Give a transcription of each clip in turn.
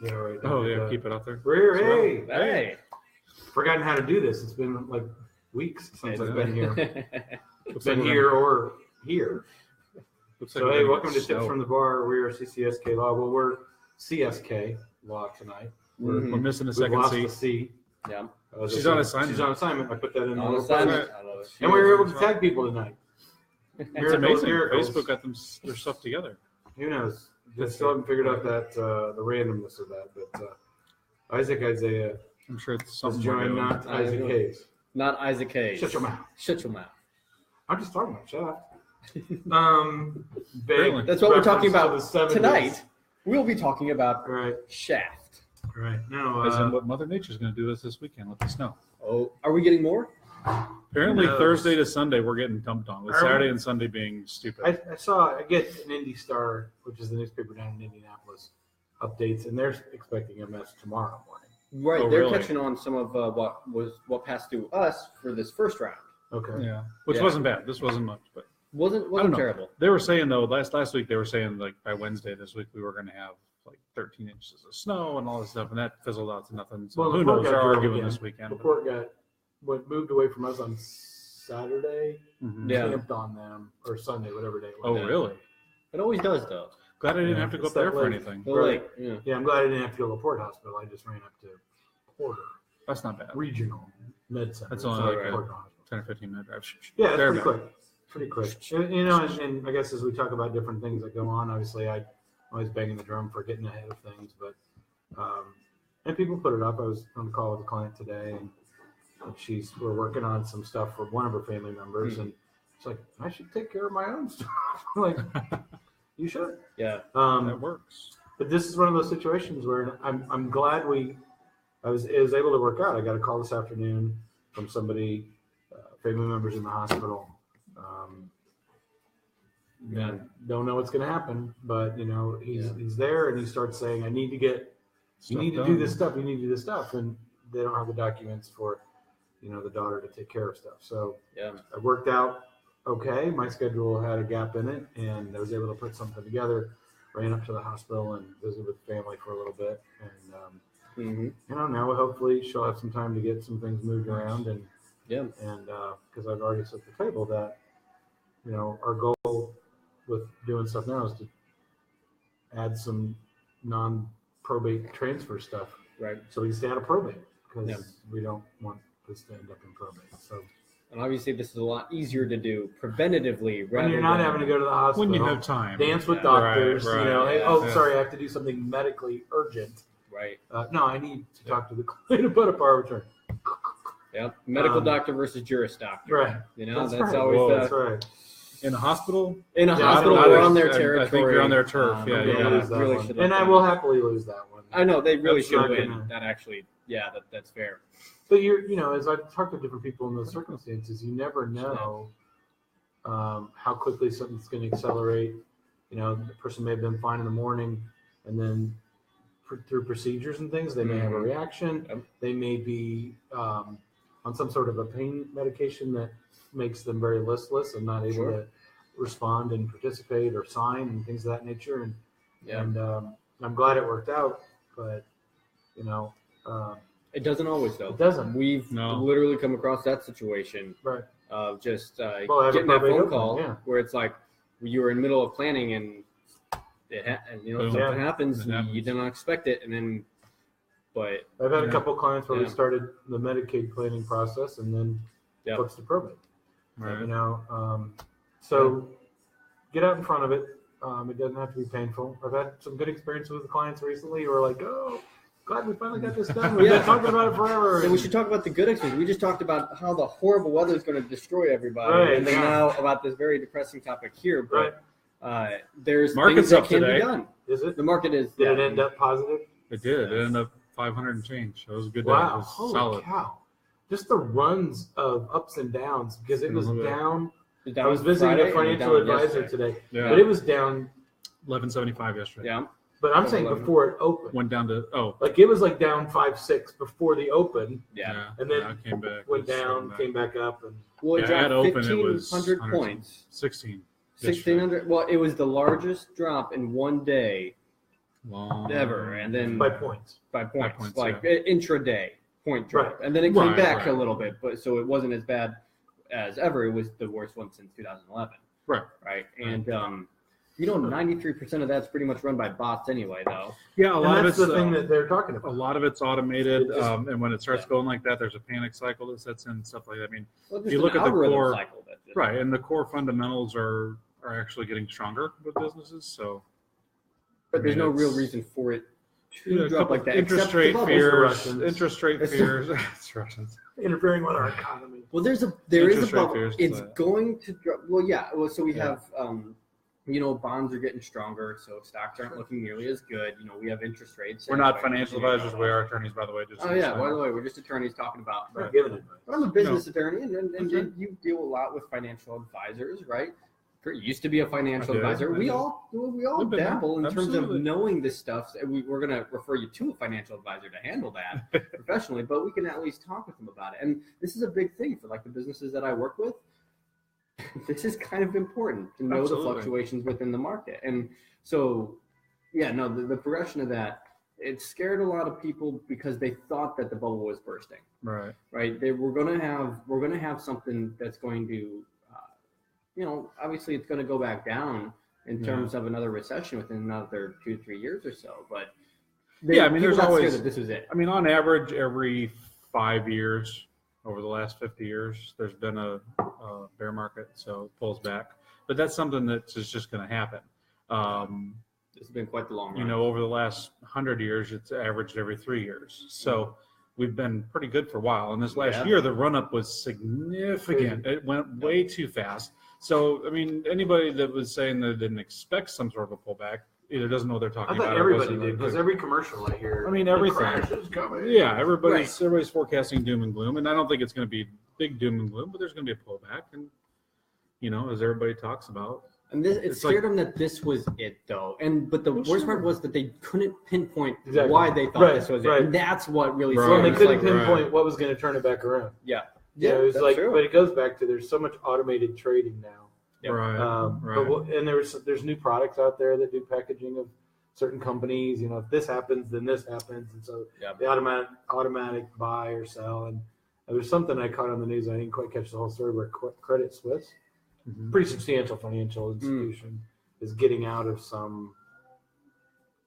Yeah, right. Oh, yeah, keep it out there. Hey. Forgotten how to do this. It's been like weeks since I've been here. It's been here or here. So, hey, welcome to Tips from the Bar. We are CCSK Law. Well, we're CSK Law tonight. We're missing a second C. C. Yeah. She's on assignment. She's on assignment. I put that in on assignment. And we were able to tag people tonight. It's amazing. Facebook got their stuff together. Who knows? Just still haven't figured out that the randomness of that. But Isaiah. I'm sure it's something. Joined, not Isaac Hayes. Not Isaac Hayes. Shut your mouth. Shut your mouth. I'm just talking about Shaft. That's what we're talking about tonight. We'll be talking about Shaft. Right. No. As in what Mother Nature's going to do this weekend with the snow. Oh, are we getting more? Apparently Thursday to Sunday we're getting dumped on, with Saturday and Sunday being stupid. I get an Indy Star, which is the newspaper down in Indianapolis, updates, and they're expecting a mess tomorrow morning. Right, they're catching on some of what passed through us for this first round. Okay. Yeah, which wasn't bad. This wasn't much, but wasn't terrible. They were saying though last week they were saying like by Wednesday this week we were going to have like 13 inches of snow and all this stuff, and that fizzled out to nothing. So who knows? They're arguing this weekend. The report moved away from us on Saturday. Mm-hmm. Camped on them or Sunday, whatever day it was. Oh, really? It always does though. Glad I didn't have to go up there for anything. Right. Yeah, I'm glad I didn't have to go to LaPorte Hospital. I just ran up to Porter. That's not bad. Regional Med Center. That's only like a 10 or 15 minute drive. Yeah, it's pretty quick. Pretty quick. And I guess as we talk about different things that go on, obviously I'm always banging the drum for getting ahead of things, but and people put it up. I was on the call with a client today, and we're working on some stuff for one of her family members, and it's like, I should take care of my own stuff. Like, you should. Yeah. That works. But this is one of those situations where I'm glad it was able to work out. I got a call this afternoon from somebody, family members in the hospital. Don't know what's going to happen, but he's there, and he starts saying, "I need to do this stuff. You need to do this stuff," and they don't have the documents for, the daughter to take care of stuff. So it worked out okay. My schedule had a gap in it, and I was able to put something together. Ran up to the hospital and visited with the family for a little bit, and now hopefully she'll have some time to get some things moved around, and because I've already set the table that our goal with doing stuff now is to add some non-probate transfer stuff, right? So we can stay out of probate because we don't want this to end up in probate. So. And obviously, this is a lot easier to do preventatively when you're not having to go to the hospital. When you have time. Dance with doctors. Right. Sorry, I have to do something medically urgent. Right. No, I need to talk to the client about a power of attorney. Yeah. Medical doctor versus juris doctor. Right. That's always that's right. In a hospital? In a hospital, we're on their territory. I think you're on their turf. I will happily lose that one. I know, they really should win. That actually, that's fair. But as I've talked to different people in those circumstances, you never know how quickly something's going to accelerate. The person may have been fine in the morning, and then through procedures and things, they may have a reaction. They may be on some sort of a pain medication that makes them very listless and not able to respond and participate or sign and things of that nature. And I'm glad it worked out, but it doesn't always, though. It doesn't. We've literally come across that situation of just getting that phone call where it's like you were in the middle of planning and something happens and you did not expect it, and then. But I've had a couple clients where we started the Medicaid planning process and then flips to probate. Right. So get out in front of it. It doesn't have to be painful. I've had some good experiences with the clients recently who are like, "Oh, glad we finally got this done. We've been talking about it forever." So we should talk about the good experience. We just talked about how the horrible weather is going to destroy everybody, and then now about this very depressing topic here. But there's Market's things that up can today. be done. Is it? The market is. Did it end up positive? It did. It ended up 500 and change. It was a good day. Wow. It was Holy solid. cow. Just the runs of ups and downs, because it was down. I was visiting Friday a financial advisor today, but it was down 1175 yesterday. Yeah. But I'm saying before it opened. Went down to it was like down 5-6 before the open. Yeah. And then came back, went down, came back up, and it at dropped open it was 1,500 points. 16. 1,600. Well, it was the largest drop in one day ever, and then by points, like intraday point drop, and then it came back a little bit, but so it wasn't as bad as ever. It was the worst one since 2011. Right, and 93% of that's pretty much run by bots anyway, though. Yeah, a lot of it's the thing that they're talking about. A lot of it's automated, and when it starts going like that, there's a panic cycle that sets in and stuff like that. I mean, if you look at the core, and the core fundamentals are actually getting stronger with businesses. So, but there's no real reason for it to drop like that. Interest rate fears. It's Russians interfering with our economy. Well, there is a bubble. It's going to drop. Well, yeah. Well, so we have. Bonds are getting stronger, so stocks aren't looking nearly as good. We have interest rates. We're not financial advisors. We are attorneys, by the way. By the way, we're just attorneys talking about. But I'm a business attorney, and you deal a lot with financial advisors, right? Kurt used to be a financial advisor. We all dabble in terms of knowing this stuff. We're going to refer you to a financial advisor to handle that professionally, but we can at least talk with them about it. And this is a big thing for like the businesses that I work with. This is kind of important to know the fluctuations within the market. And so, the progression of that, it scared a lot of people because they thought that the bubble was bursting. Right. We're going to have something that's going to, obviously it's going to go back down in terms of another recession within another 2-3 years or so. But there's always that this was it. I mean, on average, every 5 years. Over the last 50 years, there's been a bear market, so it pulls back. But that's something that's just going to happen. It's been quite the long run. Over the last 100 years, it's averaged every 3 years. So we've been pretty good for a while. And this last year, the run-up was significant. It went way too fast. So, I mean, anybody that was saying that didn't expect some sort of a pullback either doesn't know what they're talking about. I thought everybody did, because every commercial I hear, everything. Crash is coming. Yeah, everybody's forecasting doom and gloom, and I don't think it's going to be big doom and gloom, but there's going to be a pullback, and as everybody talks about. And it scared them that this was it, though. But the worst part was that they couldn't pinpoint why they thought this was it. And that's what really scared them. They couldn't pinpoint what was going to turn it back around. Yeah, it was like, true. But it goes back to there's so much automated trading now. Yep. Right. And there's new products out there that do packaging of certain companies. If this happens, then this happens, and so the automatic buy or sell. And there was something I caught on the news. I didn't quite catch the whole story. Where Credit Suisse, pretty substantial financial institution, is getting out of some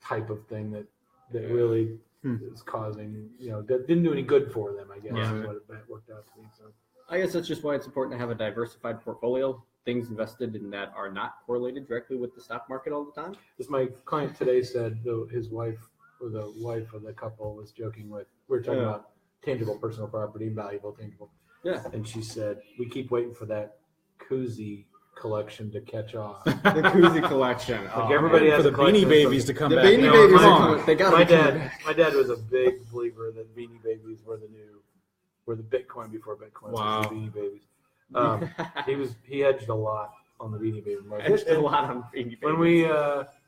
type of thing that really is causing that didn't do any good for them. I guess is what it worked out to be. So I guess that's just why it's important to have a diversified portfolio. Things invested in that are not correlated directly with the stock market all the time. As my client today said, his wife or the wife of the couple was joking with, we were talking about tangible personal property, valuable tangible. Yeah. And she said, we keep waiting for that koozie collection to catch on. The koozie collection. Like everybody has for the Beanie Babies to come back. The Beanie Babies are coming. They got my dad was a big believer that Beanie Babies were the Bitcoin before Bitcoin. Wow. Was the Beanie Babies. He hedged a lot on the Beanie Baby market. Hedged a lot on Beanie Baby.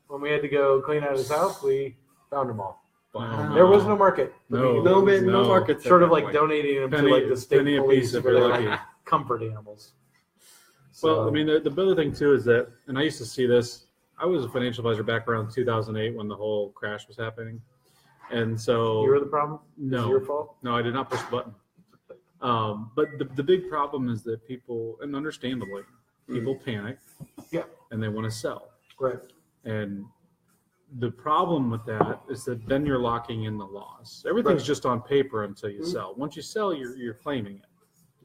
When we had to go clean out his house, we found them all. Wow. There was no market. No market. Sort of like donating them to like the state police if you're lucky. Comfort animals. So, well, I mean, the other thing too is that, and I used to see this. I was a financial advisor back around 2008 when the whole crash was happening, and so you were the problem. No, was it your fault. No, I did not push the button. But the big problem is that people, and understandably, people panic. Yeah. And they want to sell. Right. And the problem with that is that then you're locking in the loss. Everything's just on paper until you sell. Once you sell, you're claiming it.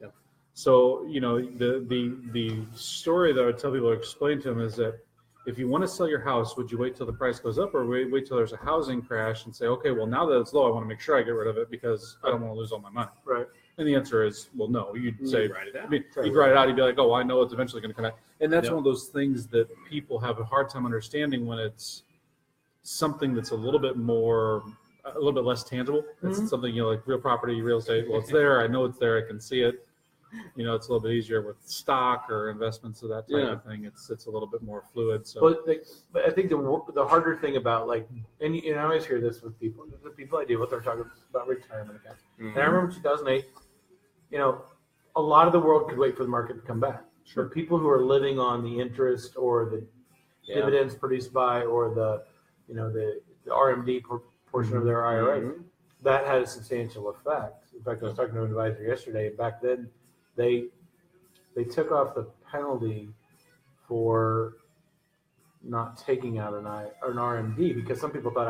Yeah. So, the story that I would tell people to explain to them is that if you want to sell your house, would you wait till the price goes up or wait till there's a housing crash and say, okay, well, now that it's low, I want to make sure I get rid of it because I don't want to lose all my money. Right. And the answer is, well, no. You'd say, write it out. You'd write it out. You'd be like, oh, I know it's eventually going to come out. And that's one of those things that people have a hard time understanding when it's something that's a little bit less tangible. It's something, like real property, real estate. Well, it's there. I know it's there. I can see it. It's a little bit easier with stock or investments of that type of thing. It's a little bit more fluid. So, but I think the harder thing about and I always hear this with people. The people I deal with are talking about retirement accounts. And I remember 2008. A lot of the world could wait for the market to come back. Sure. But people who are living on the interest or the dividends produced by or the RMD portion of their IRA. That had a substantial effect. In fact, I was talking to an advisor yesterday, and back then they took off the penalty for not taking out an RMD because some people thought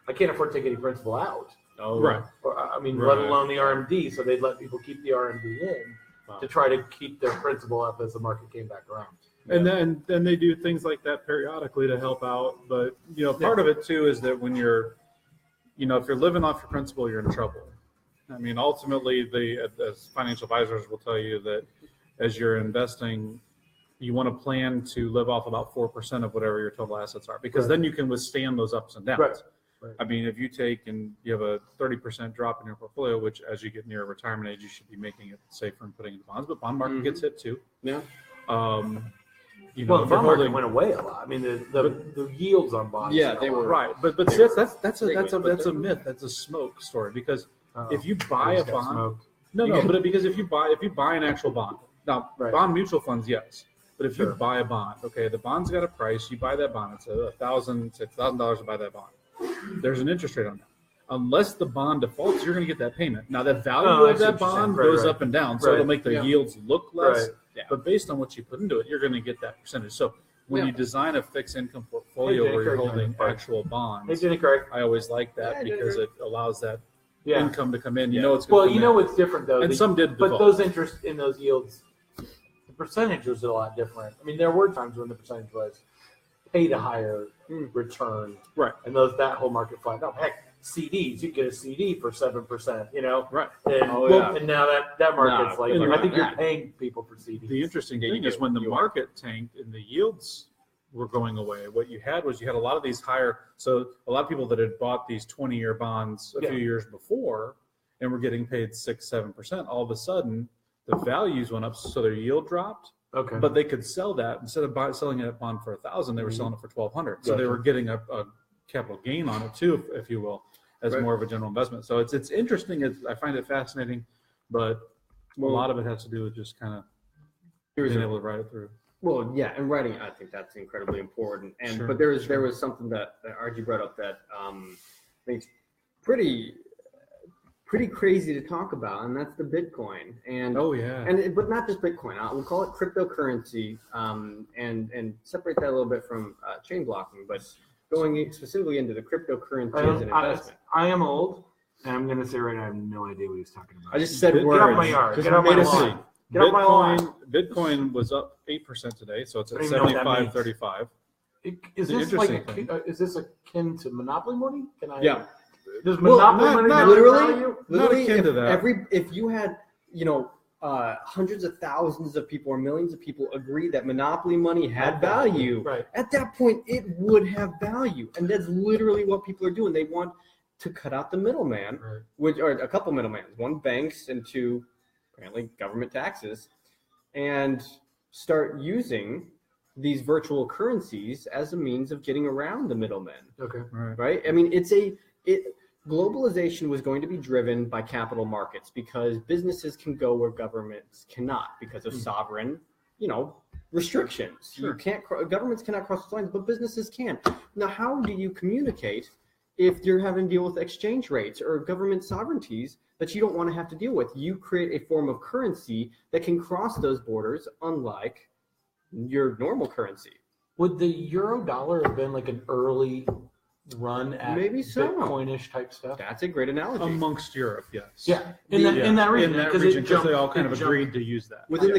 I can't afford to take any principal out. Oh, right. Or, let alone the RMD. So they'd let people keep the RMD in to try to keep their principal up as the market came back around. And then they do things like that periodically to help out. But part of it too is that when you're, if you're living off your principal, you're in trouble. I mean, ultimately, as financial advisors will tell you that as you're investing, you want to plan to live off about 4% of whatever your total assets are, because then you can withstand those ups and downs. Right. I mean, if you take and you have a 30% drop in your portfolio, which as you get near retirement age, you should be making it safer and putting in bonds, but bond market gets hit too. Yeah. The bond market went away a lot. I mean, the yields on bonds. Yeah, they were right. But that's a myth. That's a smoke story, because if you buy a bond, because if you buy an actual bond, now bond mutual funds, yes. But if you buy a bond, okay, the bond's got a price. You buy that bond. It's $1,000 to buy that bond. There's an interest rate on that. Unless the bond defaults, you're going to get that payment. Now, the value of that bond goes up and down, so it'll make the yields look less. Right. Yeah. But based on what you put into it, you're going to get that percentage. So when you design a fixed income portfolio where you're holding actual bonds, I always like that because it allows that income to come in. You know it's going to come in. What's different though. And some did default. But those interest in those yields, the percentage was a lot different. I mean, there were times when the percentage was paid a higher return, right? And that whole market flattened out. Heck, CDs, you get a CD for 7%, right? And, and now that market's I think you're paying people for CDs. The interesting thing is when the market tanked and the yields were going away, what you had was a lot of these higher. So a lot of people that had bought these 20-year bonds a few years before and were getting paid 6-7%, all of a sudden the values went up, so their yield dropped. Okay. But they could sell that instead of selling a bond for $1,000, they were selling it for $1,200. So they were getting a capital gain on it too, if you will, as more of a general investment. So it's interesting. I find it fascinating, but a lot of it has to do with just kind of being able to write it through. Well, yeah, and writing, I think that's incredibly important. And but there was something that RG brought up that I think is pretty crazy to talk about, and that's the Bitcoin. And but not just Bitcoin. We'll call it cryptocurrency, and separate that a little bit from chain blocking, but going specifically into the cryptocurrency as an investment. I am old, and I'm going to say right now I have no idea what he's talking about. I just said words. Get off my yard. Get off my lawn. Get off my lawn. Bitcoin was up 8% today, so it's at 75.35. Is this akin to Monopoly money? Can I? Yeah. Does Monopoly money literally akin to that? If you had hundreds of thousands of people or millions of people agree that Monopoly money had value, at that point it would have value, and that's literally what people are doing. They want to cut out the middleman, which are a couple middlemen, one banks and two apparently government taxes, and start using these virtual currencies as a means of getting around the middlemen. Okay. Right? I mean, globalization was going to be driven by capital markets because businesses can go where governments cannot because of sovereign, restrictions. Sure. Governments cannot cross the lines, but businesses can. Now, how do you communicate if you're having to deal with exchange rates or government sovereignties that you don't want to have to deal with? You create a form of currency that can cross those borders, unlike your normal currency. Would the euro dollar have been like an early run at maybe so Bitcoinish type stuff? That's a great analogy. Amongst Europe, yes. Yeah, in that region, because they all kind of agreed to use that. Within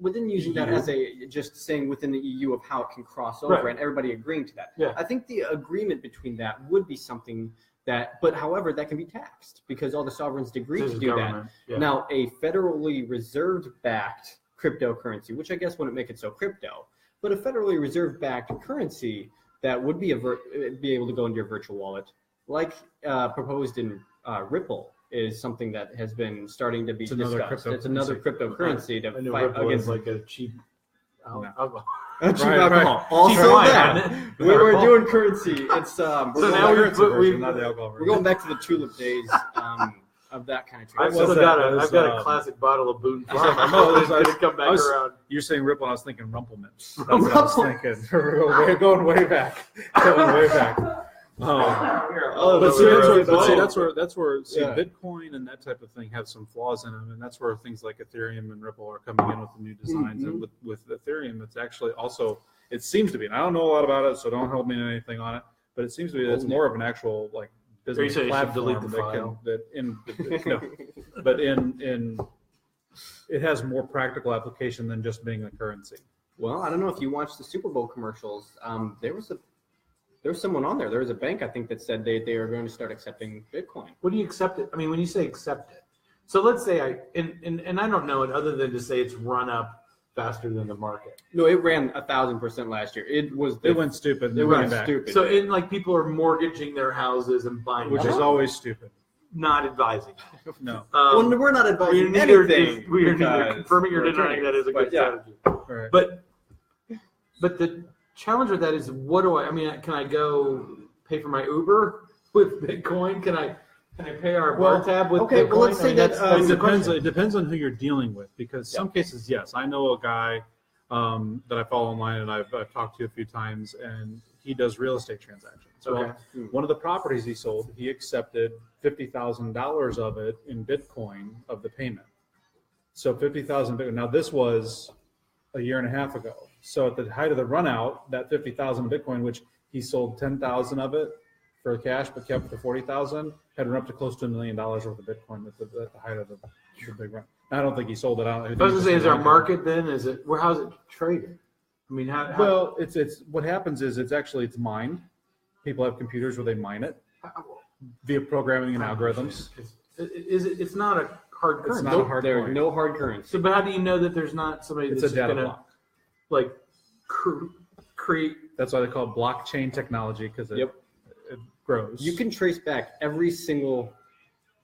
within using that as just saying within the EU of how it can cross over, and everybody agreeing to that. Yeah. I think the agreement between that would be something that, but however, that can be taxed because all the sovereigns agreed to do that. Yeah. Now, a federally reserve-backed cryptocurrency, which I guess wouldn't make it so crypto, but a federally reserve-backed currency that would be able to go into your virtual wallet, like proposed in Ripple, is something that has been starting to be discussed. It's another cryptocurrency to fight against, like a cheap alcohol. Alcohol. Also, we were doing currency. It's so now we're going back to the alcohol. We're going back to the tulip days. of that kind of trade. I've got a classic bottle of Boone Farm. Come back around. You're saying Ripple, and I was thinking Rumplemans. That's what I was thinking. Going way back. That's where Bitcoin and that type of thing have some flaws in them, and that's where things like Ethereum and Ripple are coming in with the new designs. And with Ethereum, it's actually also, it seems to be, and I don't know a lot about it, so don't hold me to anything on it, but it seems to be that it's more of an actual like business platform but it has more practical application than just being a currency. Well, I don't know if you watched the Super Bowl commercials. There was someone on there. There was a bank, I think, that said they are going to start accepting Bitcoin. What do you accept it? I mean, when you say accept it, so let's say I don't know it other than to say it's run up faster than the market. No, it ran 1,000% last year. It went stupid. It went stupid. So people are mortgaging their houses and buying, which is always stupid. Not advising. No. Well, we're not advising anything. We are neither confirming or denying that is a good strategy. Right. But the challenge with that is, what do I mean? Can I go pay for my Uber with Bitcoin? Can I pay our bar tab with Bitcoin? Well, let's say it depends on who you're dealing with, because some cases, yes. I know a guy that I follow online and I've talked to a few times, and he does real estate transactions. So one of the properties he sold, he accepted $50,000 of it in Bitcoin of the payment. So 50,000 Bitcoin. Now this was a year and a half ago. So at the height of the run out, that 50,000 Bitcoin, which he sold 10,000 of it for cash but kept the 40,000, had run up to close to $1 million worth of Bitcoin at the height of the big run. I don't think he sold it. I was going to say, is there a market then? How's it traded? I mean, well, it's what happens is it's mined. People have computers where they mine it via programming and algorithms. It's not a hard currency. It's not a hard currency. No hard currency. So, but how do you know that there's not somebody that's going to like create? That's why they call it blockchain technology, because it grows. You can trace back every single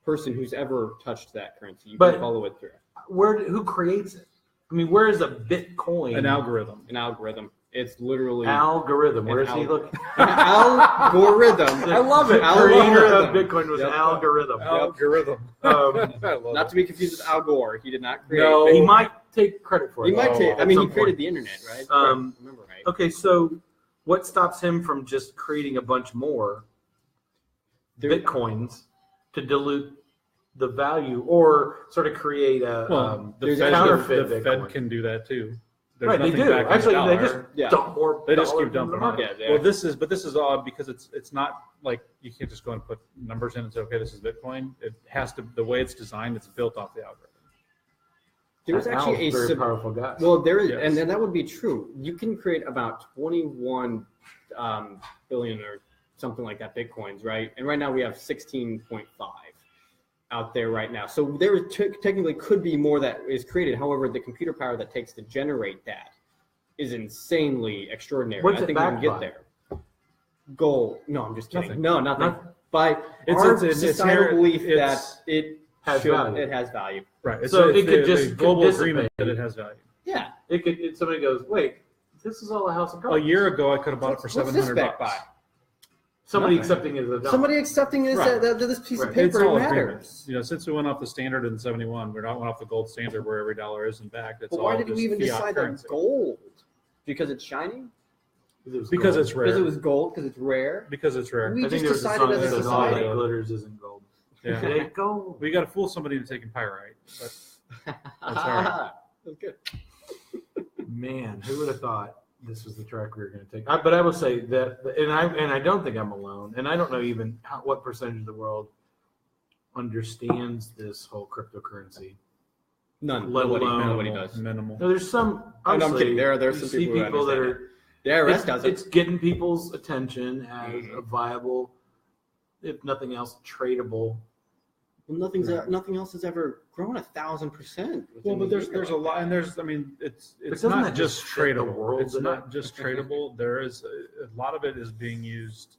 person who's ever touched that currency. You can follow it through. Who creates it? I mean, where is a Bitcoin? An algorithm. It's literally algorithm. Where is he looking? An algorithm. I love it. Creator of Bitcoin was algorithm. Algorithm. Not to be confused with Al Gore. He did not create. No, he might take credit for it. He might take. I mean, he created the internet, right? Remember right? Okay, so what stops him from just creating a bunch more Bitcoins to dilute the value, or sort of create a counterfeit? The Fed can do that too. Right, they do. Actually, they just dump more. They just keep dumping money. Well, this is odd because it's not like you can't just go and put numbers in and say, okay, this is Bitcoin. It has to, the way it's designed, it's built off the algorithm. There's actually a very powerful guy. Well, there is, and then that would be true. You can create about 21 billion or something like that Bitcoins, right? And right now we have 16.5 out there right now. So there technically could be more that is created. However, the computer power that takes to generate that is insanely extraordinary. What's I think we can get there. Gold. No, I'm just kidding. Nothing. No, nothing. By our societal belief that it has value. Right. So it could just global agreement that it has value. Yeah. It could. Somebody goes, wait, this is all a house of cards. A year ago, I could have bought it for $700. Somebody accepting it as a dollar. Somebody accepting it as this piece of paper matters. You know, since we went off the standard in '71, we're not went off the gold standard where every dollar isn't backed. But why did we even decide that gold? Because it's shiny? Because it's rare. Because it was gold? Because it's rare? Because it's rare. I think there's a song that says all that glitters isn't gold. Yeah. It ain't gold. We got to fool somebody into taking pyrite. That's all right. That's good. Man, who would have thought this was the track we were going to take? But I will say that, and I don't think I'm alone, and I don't know even what percentage of the world understands this whole cryptocurrency. None. Nobody does. Minimal. No, there's some. I'm kidding. There's some people that are. The IRS does it. It's getting people's attention as a viable, if nothing else, tradable. Well, nothing else has ever grown 1,000%. Well, but there's a lot, and it's not just tradable. It's not just tradable. There is a lot of it is being used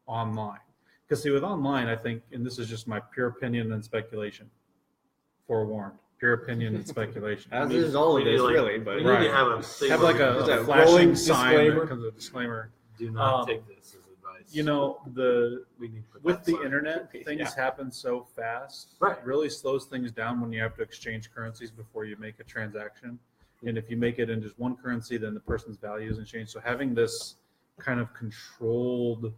online. Because see, with online, I think, and this is just my pure opinion and speculation. Forewarned, pure opinion and speculation. As is all it is, really. But you need to have like a flashing sign that comes with a disclaimer. Do not take this as advice. with the internet, things happen so fast. Right. It really slows things down when you have to exchange currencies before you make a transaction. And if you make it in just one currency, then the person's value isn't changed. So having this kind of controlled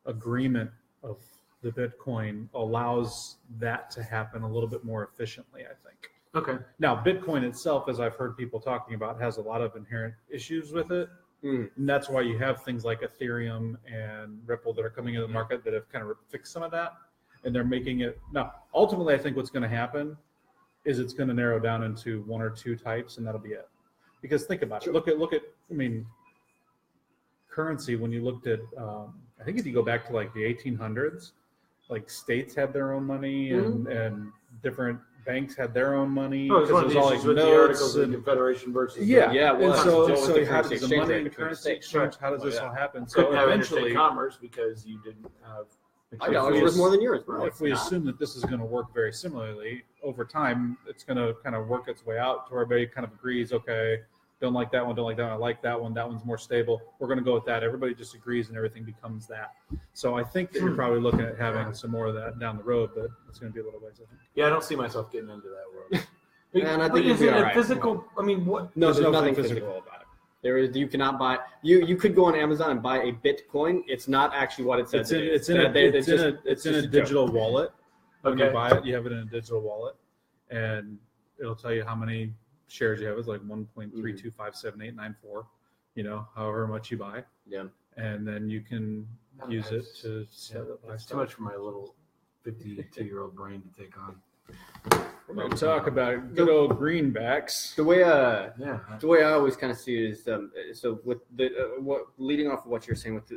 agreement of the Bitcoin allows that to happen a little bit more efficiently, I think. Okay. Now, Bitcoin itself, as I've heard people talking about, has a lot of inherent issues with it. And that's why you have things like Ethereum and Ripple that are coming into the market that have kind of fixed some of that. And they're making it. Now, ultimately, I think what's going to happen is it's going to narrow down into one or two types, and that'll be it. Because think about it. Look at. I mean, currency. When you looked at, I think if you go back to like the 1800s, like states had their own money, and different banks had their own money. Oh, it was all like with the articles of the Confederation versus yeah. So how does the money and currency exchange? How does this all happen? So eventually, commerce because you didn't have. My dollar's worth more than yours, bro. If we assume that this is going to work very similarly over time, it's going to kind of work its way out to where everybody kind of agrees. Okay, don't like that one, don't like that one, I like that one. That one's more stable. We're going to go with that. Everybody just agrees, and everything becomes that. So I think that you're probably looking at having some more of that down the road, but it's going to be a little ways. I think. Yeah, I don't see myself getting into that world. And I think is it a physical? I mean, what? No, there's nothing physical about it. There is. You cannot buy. You could go on Amazon and buy a Bitcoin. It's not actually what it says. It's in a digital wallet. When you buy it, you have it in a digital wallet, and it'll tell you how many shares you have. It's like 1.3257894. You know, however much you buy. Yeah. And then you can use it to sell it. It's too much for my little 52-year-old brain to take on. We're going to talk about good old greenbacks. The way I always kind of see it is so with the leading off of what you're saying with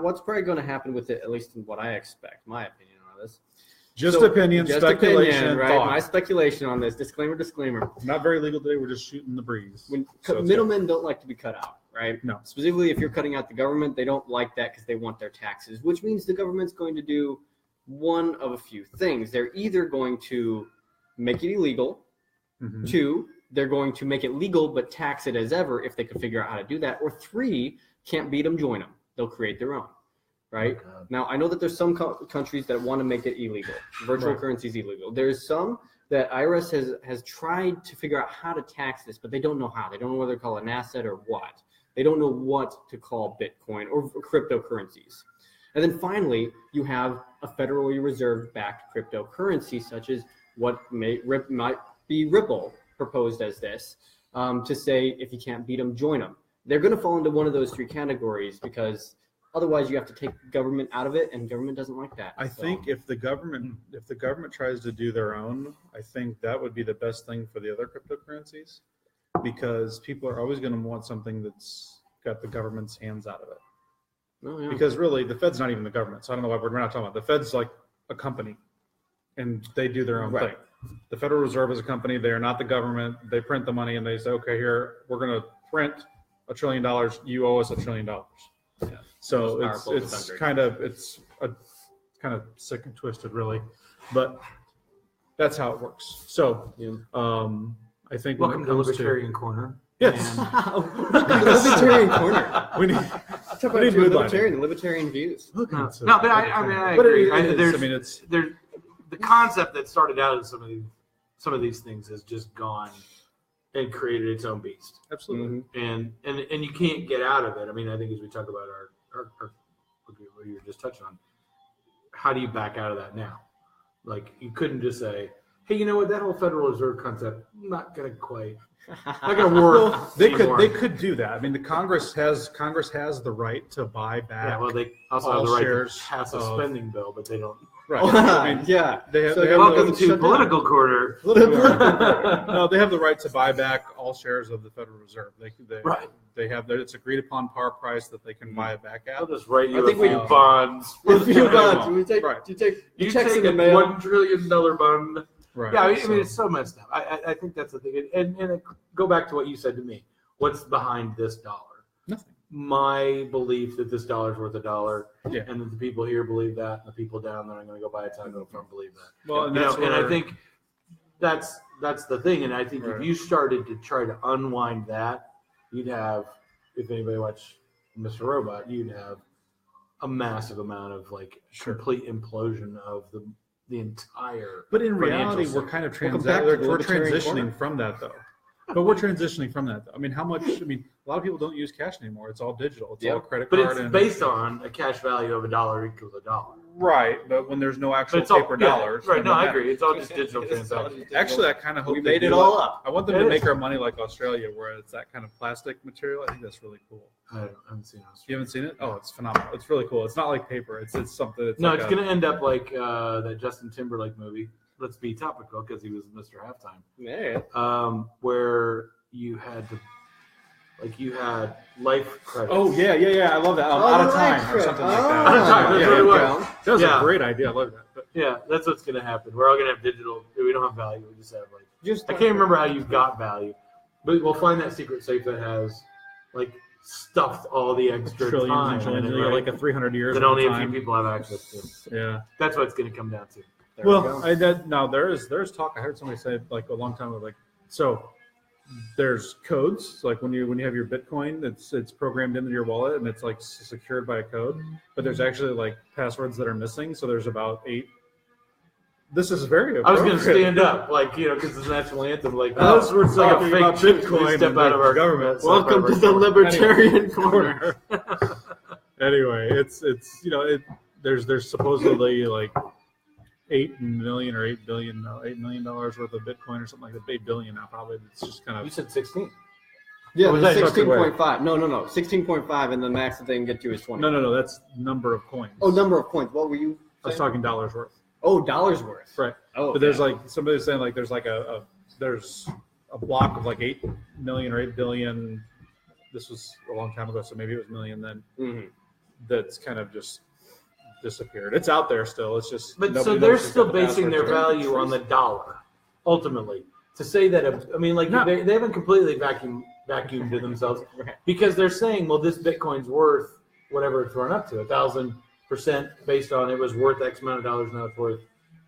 what's probably going to happen with it, at least in what I expect, my opinion on this. Just speculation, right? Thought. My speculation on this. Disclaimer. Not very legal today. We're just shooting the breeze. Middlemen don't like to be cut out, right? No. Specifically, if you're cutting out the government, they don't like that because they want their taxes, which means the government's going to do one of a few things. They're either going to make it illegal. 2, they're going to make it legal but tax it as ever if they can figure out how to do that. Or 3, can't beat them, join them. They'll create their own. Right? Now, I know that there's some countries that want to make it illegal. Virtual currency is illegal. There's some that IRS has tried to figure out how to tax this, but they don't know how. They don't know whether to call it an asset or what. They don't know what to call Bitcoin or cryptocurrencies. And then finally, you have a Federal Reserve-backed cryptocurrency, such as what might be Ripple proposed as this, to say if you can't beat them, join them. They're going to fall into one of those 3 categories because otherwise you have to take government out of it, and government doesn't like that. I think if the government tries to do their own, I think that would be the best thing for the other cryptocurrencies, because people are always going to want something that's got the government's hands out of it. Oh, yeah. Because really, the Fed's not even the government, so I don't know why we're not talking about. The Fed's like a company, and they do their own thing. The Federal Reserve is a company. They are not the government. They print the money, and they say, okay, here, we're going to print $1 trillion. You owe us $1 trillion. Yeah. So it's kind of sick and twisted, really, but that's how it works. So I think welcome to the Libertarian Corner. Yes. Libertarian Corner. We need libertarian views. No, but I agree. There's the concept that started out as some of these things has just gone and created its own beast. Absolutely. And you can't get out of it. I mean, I think as we talk about our what you were just touching on, how do you back out of that now? Like, you couldn't just say, hey, you know what, that whole Federal Reserve concept, not gonna work. Well, they could do that. I mean, the Congress has the right to buy back. Yeah, well, they also have the right to pass a spending bill, but they don't. Right. I mean, yeah. Welcome to Political Corner. No, they have the right to buy back all shares of the Federal Reserve. They have that. It's agreed upon par price that they can buy it back at. I'll just write you a few bonds. A few bonds. You take a $1 trillion bond. Right. Yeah, I mean, it's so messed up. I think that's the thing. And go back to what you said to me. What's behind this dollar? Nothing. My belief that this dollar is worth $1, yeah, and that the people here believe that, and the people down there, I'm going to go buy a taco farm believe that. Well, and I think that's the thing. And I think if you started to try to unwind that, you'd have, if anybody watched Mr. Robot, you'd have a massive amount of like complete implosion of the entire. But in reality, we're kind of transitioning from that, though. But we're transitioning from that, though. I mean, how much? I mean, a lot of people don't use cash anymore. It's all digital. It's all credit card. But it's based on a cash value of $1 equals $1. Right, but when there's no actual paper dollars. Right, no, I agree. It's all just digital transactions. Actually, I kind of hope we made it all up. I want them to make our money like Australia, where it's that kind of plastic material. I think that's really cool. I haven't seen it. You haven't seen it? Oh, it's phenomenal. It's really cool. It's not like paper. It's something. No, it's going to end up like that Justin Timberlake movie. Let's be topical because he was Mr. Halftime. Yeah. Where you had to. Like you had life credits. Oh yeah. I love that. Out of time or something like that. Out of time. That was a great idea. I love that. But, yeah, that's what's going to happen. We're all going to have digital. We don't have value. We just have I can't remember how you got value, but we'll find that secret safe that has like stuffed all the extra time in it, like a 300 years that only a few people have access to. Yeah, that's what it's going to come down to. There's talk. I heard somebody say like a long time ago, like so. There's codes, like when you have your Bitcoin, it's programmed into your wallet and it's like secured by a code. But there's actually like passwords that are missing. So there's about 8. This is very. I was going to stand up, like because it's the national anthem. Like we're talking about Bitcoin. Step out of our government. Welcome to the libertarian corner. Anyway, it's there's supposedly like $8 million or $8 million worth of Bitcoin or something like that. $8 billion now, probably. It's just kind of. You said 16. Yeah, 16.5. No, 16.5, and the max that they can get to is 20. No. That's number of coins. Oh, number of coins. What were you saying? I was talking dollars worth. Oh, dollars worth. Right. Oh, but there's like somebody was saying like there's like there's a block of like 8 million or 8 billion. This was a long time ago, so maybe it was million then. Mm-hmm. That's kind of just disappeared. It's out there still. It's just. But so they're still basing their value on the dollar, ultimately. To say that, they haven't completely vacuumed to themselves because they're saying, well, this Bitcoin's worth whatever it's run up to, 1,000% based on it was worth X amount of dollars, now it's worth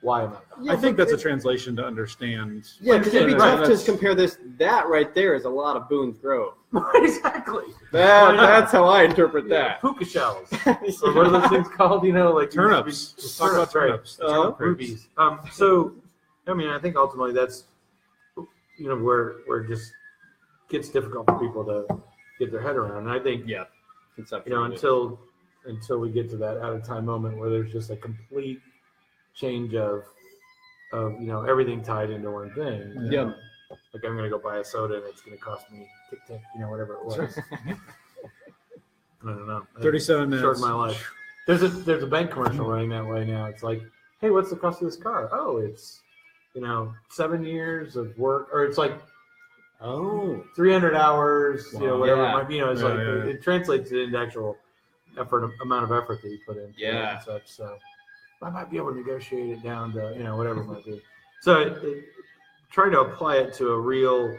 Y amount of dollars. Yeah, I think that's a translation to understand. Yeah, because it'd be tough to compare this. That right there is a lot of Boone's Grove. Exactly. That's how I interpret that. Puka shells. Or what are those things called? Like turnips. Let's talk about turnips. Rubies. So, I think ultimately that's, where it just gets difficult for people to get their head around. And I think, until we get to that out of time moment where there's just a complete change of everything tied into one thing. Yeah. Like I'm gonna go buy a soda and it's gonna cost me tick, whatever it was. I don't know. 37 minutes. Shortened my life. There's a bank commercial running that way now. It's like, hey, what's the cost of this car? Oh, it's 7 years of work, or it's like 300 hours, whatever it might be. It's it translates it into actual amount of effort that you put in. Yeah. And such. So I might be able to negotiate it down to whatever it might be. So trying to apply it to a real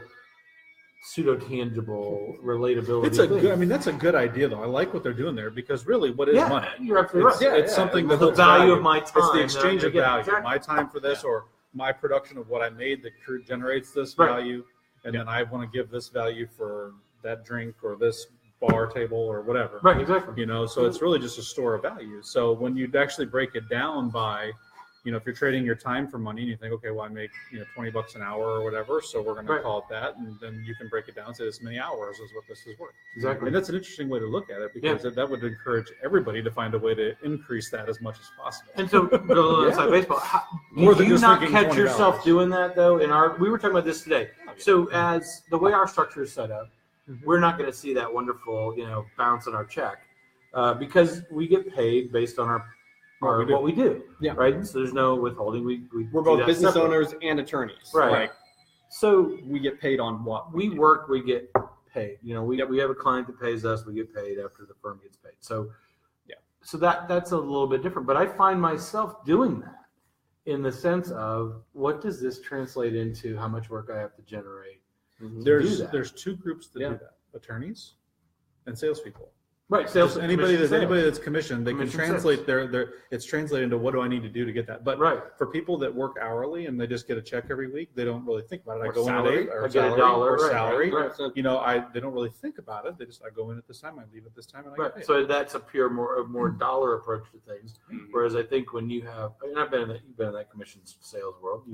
pseudo-tangible relatability. That's a good idea, though. I like what they're doing there because really, what is money? You're absolutely right. It's something that the value of my time. It's the exchange of value. Exactly. My time for this, or my production of what I made that generates this value, and then I want to give this value for that drink or this bar table or whatever. Right, exactly. So it's really just a store of value. So when you actually break it down by, if you're trading your time for money and you think, okay, well, I make $20 an hour or whatever, so we're going to call it that, and then you can break it down to this many hours is what this is worth. Exactly. And that's an interesting way to look at it because that would encourage everybody to find a way to increase that as much as possible. And so, go inside baseball. Do you not catch yourself doing that though? We were talking about this today. So as the way our structure is set up, we're not going to see that wonderful, bounce on our check because we get paid based on what we do. Yeah. Right. So there's no withholding. We're both business owners and attorneys. Right. So we get paid on what we work. We get paid. We have a client that pays us. We get paid after the firm gets paid. So So that's a little bit different. But I find myself doing that in the sense of what does this translate into? How much work I have to generate? There's 2 groups that do that: attorneys and salespeople. Right. Sales. Anybody that's commissioned, they can translate their. It's translated into what do I need to do to get that. But for people that work hourly and they just get a check every week, they don't really think about it. I go salary, in at $8 or salary or salary. Right. You know, they don't really think about it. I go in at this time, I leave at this time, and I get paid. So that's a pure more dollar approach to things. Mm-hmm. Whereas I think when you have, and you've been in that commission sales world.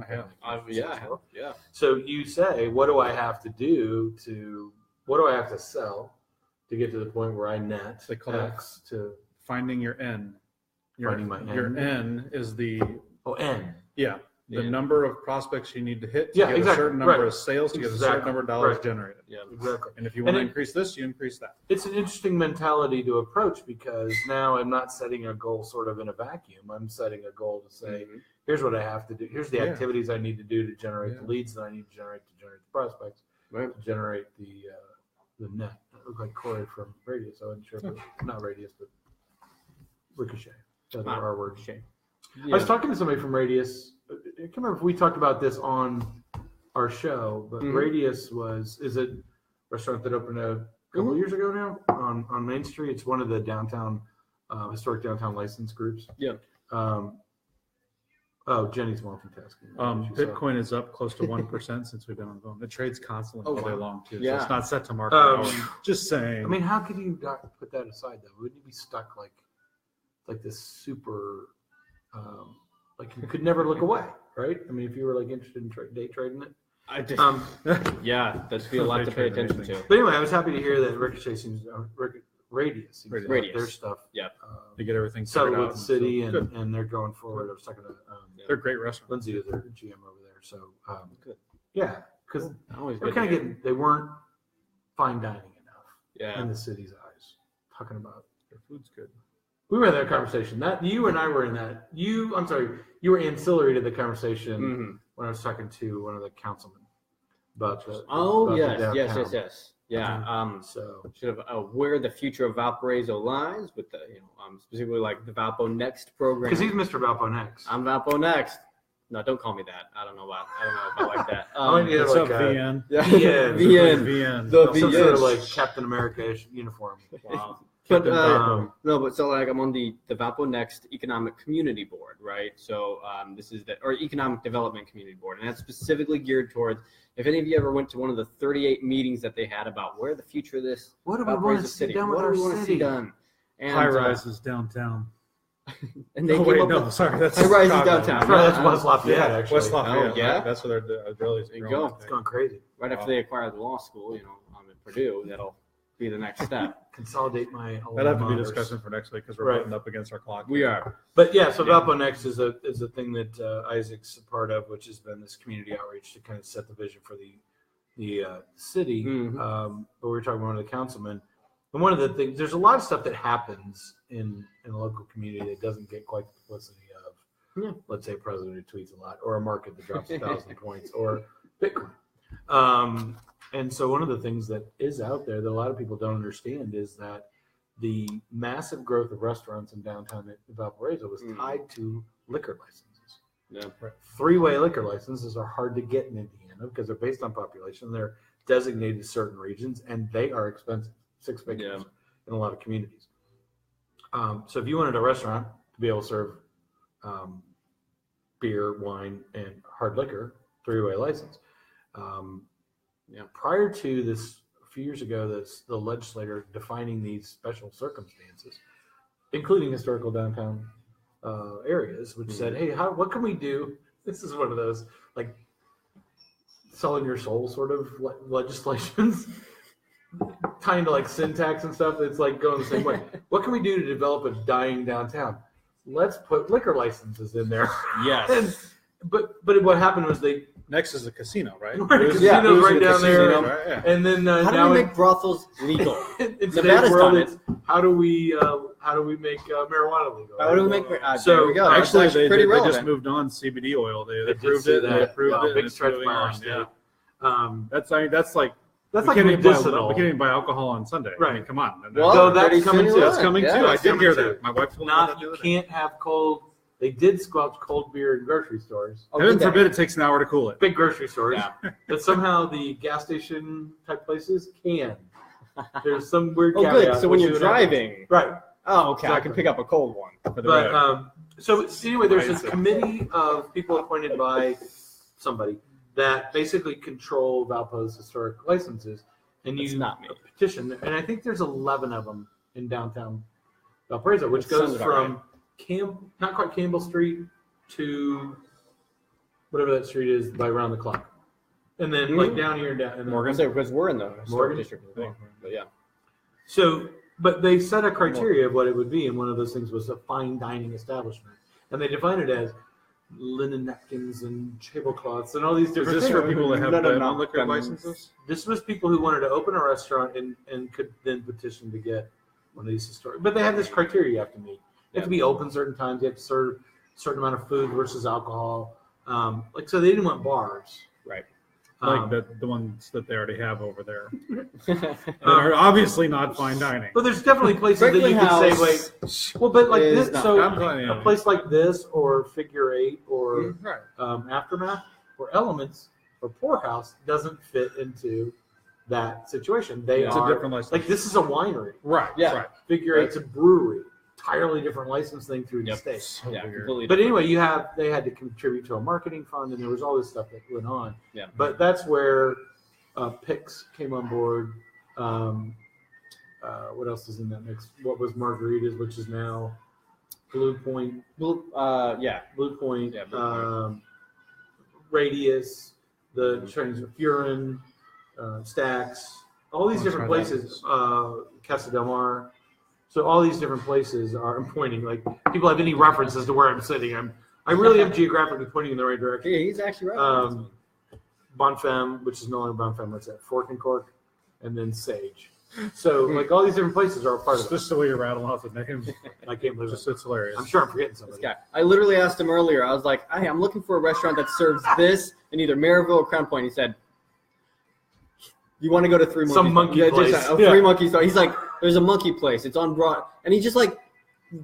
Yeah. So you say, what do I have to do what do I have to sell to get to the point where I net X to finding your N. Finding my N. Your N is the N. Yeah. The number of prospects you need to hit to get a certain number of sales to get a certain number of dollars generated. Yeah, exactly. And if you want to increase this, you increase that. It's an interesting mentality to approach because now I'm not setting a goal sort of in a vacuum. I'm setting a goal to say, here's what I have to do. Here's the activities I need to do to generate the leads that I need to generate the prospects, to generate the net. It looked like Corey from Radius. I wasn't sure, but not Radius, but Ricochet. That's our word. I was talking to somebody from Radius. I can't remember if we talked about this on our show, but Radius is a restaurant that opened a couple of years ago now on Main Street. It's one of the downtown historic downtown license groups. Yeah. Jenny's multitasking. Bitcoin is up close to 1% since we've been on the phone. It trades constantly all day long too. Yeah. So it's not set to market. Just saying. I mean, how could you not put that aside though? Wouldn't you be stuck like this super like you could never look away, right? I mean, if you were like interested in day trading it. That'd be a lot to pay attention to. But anyway, I was happy to hear that Ricochet seems Radius seems like their stuff. Yeah, they get everything settled with the city, and they're going forward. I was talking to they're great restaurants. Lindsay is their GM over there, so yeah, because they weren't fine dining enough in the city's eyes. Talking about their food's good. We were in that conversation. That you and I were in that. You were ancillary to the conversation when I was talking to one of the councilmen about the. Yes. Yeah. So should have where the future of Valparaiso lies with the specifically like the Valpo Next program. Because he's Mr. Valpo Next. I'm Valpo Next. No, don't call me that. I don't know if I like that. What's up, VN? VN. Some sort of like Captain America-ish uniform. Wow. But so like I'm on the Valpo Next Economic Community Board, right? So this is or Economic Development Community Board, and that's specifically geared towards. If any of you ever went to one of the 38 meetings that they had about where the future of this Valparaiso city, what do we want to see done? And high rises downtown. And they sorry, that's high rises downtown. That's West Lafayette, actually. West Lafayette. Oh, yeah, that's where they're really. There you go. It's gone crazy. Right after they acquire the law school, in Purdue, that'll be the next step. Consolidate my. That'll have to be a discussion for next week because we're buttoned up against our clock. We are. But Valpo Next is a thing that Isaac's a part of, which has been this community outreach to kind of set the vision for the city. But we were talking to one of the councilmen, and one of the things, there's a lot of stuff that happens in a local community that doesn't get quite the publicity of, let's say, a president who tweets a lot, or a market that drops 1,000 points, or Bitcoin. And so one of the things that is out there that a lot of people don't understand is that the massive growth of restaurants in downtown Valparaiso was tied to liquor licenses. Yeah. Three-way liquor licenses are hard to get in Indiana because they're based on population. They're designated to certain regions, and they are expensive, 6 figures in a lot of communities. So if you wanted a restaurant to be able to serve beer, wine, and hard liquor, three-way license. Prior to this, a few years ago, the legislator defining these special circumstances, including historical downtown areas, which said, hey, what can we do? This is one of those, like, selling your soul sort of legislations, tying to, like, syntax and stuff. It's, like, going the same way. What can we do to develop a dying downtown? Let's put liquor licenses in there. Yes. But what happened was Next is a casino, right? Casino's right down there. Right? And then how do we make brothels legal? In today's world, it's how do we make marijuana legal? How do we make so there we go. Actually, they just moved on CBD oil. They approved it. They approved it. Big stretch by our state. That's like medicinal. We can't even buy alcohol on Sunday. Right. I mean, come on. Well, that's coming too. That's coming too. I did hear that. My wife told me that. You can't have cold. They did squelch cold beer in grocery stores. Heaven forbid it takes an hour to cool it. Big grocery stores. But somehow the gas station type places can. There's some weird. Oh, good. So when you're driving, right? Oh, okay. Exactly. I can pick up a cold one. But so anyway, there's this committee of people appointed by somebody that basically control Valpo's historic licenses, and you petition. And I think there's 11 of them in downtown Valparaiso, which goes from not quite Campbell Street to whatever that street is by Round the Clock, and then like down here down Morgan, because we're in the historic district, I think. But yeah. So, but they set a criteria of what it would be, and one of those things was a fine dining establishment, and they define it as linen napkins and tablecloths and all these different things. Is this for people that have non-liquor licenses? This was people who wanted to open a restaurant and could then petition to get one of these historic. But they have this criteria you have to meet. You have to be open certain times. You have to serve a certain amount of food versus alcohol. So they didn't want bars. Right. Like the ones that they already have over there. They're obviously not fine dining. But there's definitely places that you can say, wait, well, but like this, so a place like this or Figure 8 or Aftermath or Elements or Poorhouse doesn't fit into that situation. It's a different license. Like this is a winery. Right. Yeah. Right. Figure 8's a brewery. Entirely different license thing through the state. So but anyway, they had to contribute to a marketing fund, and there was all this stuff that went on. Yeah. But that's where Pix came on board. What else is in that mix? What was Margaritas, which is now Blue Point. Blue Point. Yeah, Blue Point. Radius, the trains of Furin, Stax, all these different places. Casa del Mar. So all these different places are pointing. Like people have any reference as to where I'm sitting. I really am geographically pointing in the right direction. Yeah, he's actually right. Bonfem, which is no longer Bonfem. What's that? Fork and Cork, and then Sage. So like all these different places are a part of it. Just the way you're rattling off the names. I can't believe it. It's hilarious. I'm sure I'm forgetting somebody. This guy. I literally asked him earlier. I was like, "Hey, I'm looking for a restaurant that serves this in either Maryville or Crown Point." He said, "You want to go to Three Monkeys?" Some monkey place. Three Monkeys. So he's like, "There's a monkey place. It's on Broad," and he's just like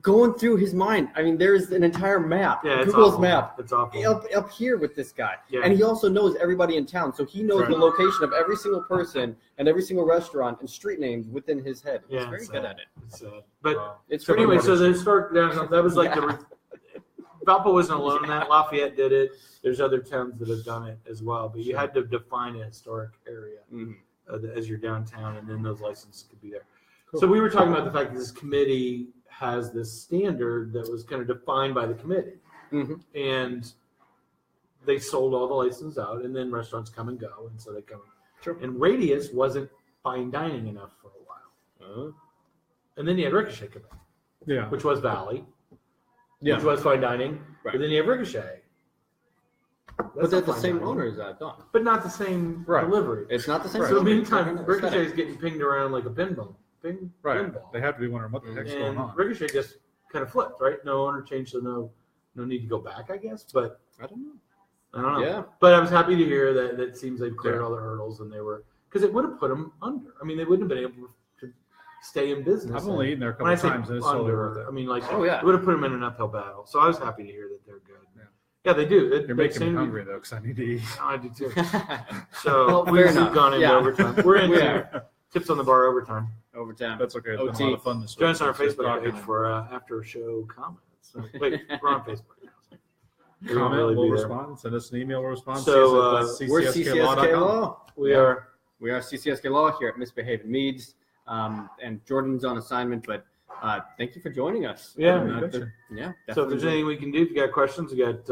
going through his mind. I mean, there's an entire map, Google's map. It's awful. Up here with this guy, and he also knows everybody in town, so he knows the location of every single person and every single restaurant and street names within his head. He's very good at it. But anyway, so the historic downtown, that was like Valpo wasn't alone in that. Lafayette did it. There's other towns that have done it as well, but you had to define a historic area as your downtown, and then those licenses could be there. Cool. So we were talking about the fact that this committee has this standard that was kind of defined by the committee, and they sold all the licenses out, and then restaurants come and go, and so they come. Sure. And Radius wasn't fine dining enough for a while, and then you had Ricochet come in, which was Valley, which was fine dining, but then you have Ricochet. But they're the same owners, I thought. But not the same delivery. It's not the same. So meantime, Ricochet is getting pinged around like a pinball. Pinball. They have to be wondering what the heck's going on. Ricochet just kind of flipped, right? No owner change, so no need to go back, I guess. But I don't know. Yeah. But I was happy to hear that it seems they've cleared all the hurdles, and they were, because it would have put them under. I mean, they wouldn't have been able to stay in business. I've only eaten there a couple of times, and it's totally worth it. I mean, like, it would have put them in an uphill battle. So I was happy to hear that they're good. Yeah, they do. You're making me hungry, though, because I need to eat. I do, too. So we've gone into overtime. We're into tips on the bar overtime. That's okay. It's been a lot of fun this week. Join us on our Facebook page for after-show comments. So, wait, we're on Facebook now. Comment, we'll respond. Send us an email, we'll respond. So we're CCSK Law. We are CCSK Law here at Misbehaving Meads. And Jordan's on assignment, but thank you for joining us. Yeah. So if there's anything we can do, if you got questions, you got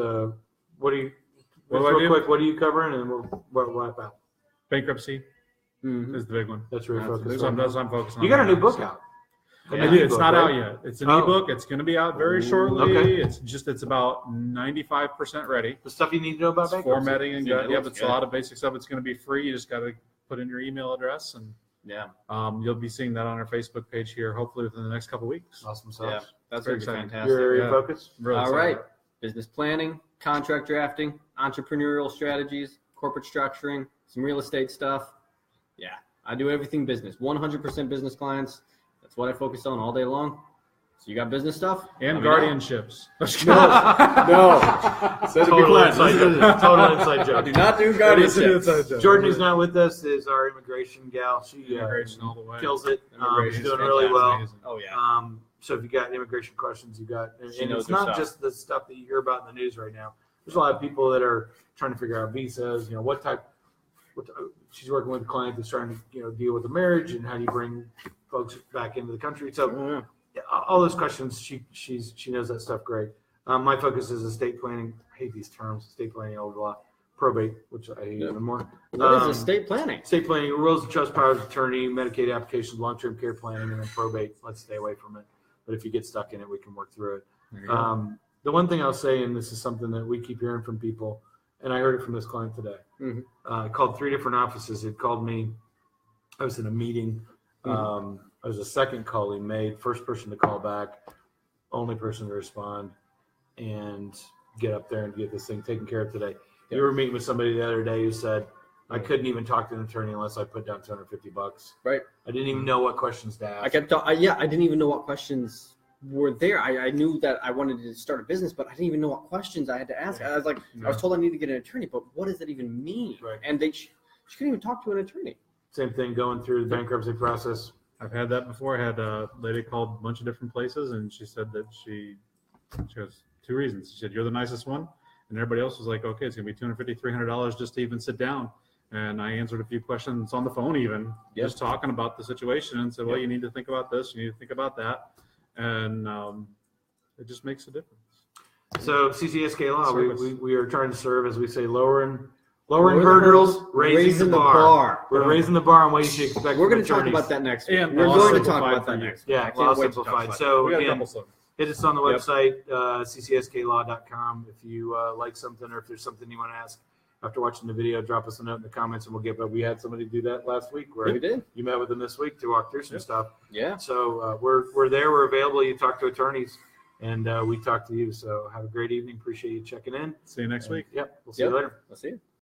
what are you covering, and we'll wrap out. Bankruptcy is the big one. That's where you're focused. I'm focused on. You got a new book out. It's not out yet. It's an ebook. It's going to be out very shortly. Okay. It's about 95% ready. The stuff you need to know about bankruptcy. Formatting and it's a lot of basic stuff. It's going to be free. You just got to put in your email address, and you'll be seeing that on our Facebook page here, hopefully within the next couple of weeks. Awesome stuff. Yeah, that's very fantastic. You're focused. Really all right. Business planning, contract drafting, entrepreneurial strategies, corporate structuring, some real estate stuff. Yeah, I do everything business. 100% business clients. That's what I focus on all day long. So you got business stuff and guardianships. No. Total inside joke. Do not do guardianships. Jordan, who's not with us, is our immigration gal. She all the way. kills it. She's doing really well. Amazing. Oh yeah. So if you got immigration questions, you got, and it's not stuff. just the stuff that you hear about in the news right now. There's a lot of people that are trying to figure out visas. What type. She's working with a client that's trying to deal with the marriage and how do you bring folks back into the country. So all those questions, she knows that stuff great. My focus is estate planning. I hate these terms: estate planning, old law, probate, which I hate even more. What is estate planning? Estate planning, rules of trust, powers of attorney, Medicaid applications, long-term care planning, and then probate. Let's stay away from it. But if you get stuck in it, we can work through it. The one thing I'll say, and this is something that we keep hearing from people, and I heard it from this client today. I called 3 different offices. It called me. I was in a meeting. I was the second call he made. First person to call back. Only person to respond and get up there and get this thing taken care of today. You were meeting with somebody the other day who said, I couldn't even talk to an attorney unless I put down $250. Right. I didn't even know what questions to ask. I didn't even know what questions were there. I knew that I wanted to start a business, but I didn't even know what questions I had to ask. I was like, I was told I need to get an attorney, but what does that even mean? Right. And she couldn't even talk to an attorney. Same thing going through the bankruptcy process. I've had that before. I had a lady called a bunch of different places, and she said that she has 2 reasons. She said, you're the nicest one. And everybody else was like, okay, it's going to be $250, $300 just to even sit down. And I answered a few questions on the phone even, just talking about the situation and said, well, you need to think about this. You need to think about that. And it just makes a difference. So CCSK Law, we are trying to serve, as we say, lowering hurdles, raising the bar. We're raising the bar on what you should expect. We're going to talk about that next week. And we're going to talk about that next week. Yeah, Law Simplified. So again, hit us on the website, ccSKLaw.com. If you like something or if there's something you want to ask after watching the video, drop us a note in the comments and we'll get back. We had somebody do that last week. Yeah, we did. You met with them this week to walk through some stuff. Yeah. So we're there. We're available. You talk to attorneys and we talk to you. So have a great evening. Appreciate you checking in. See you next week. Yep. We'll see you later. I'll see you.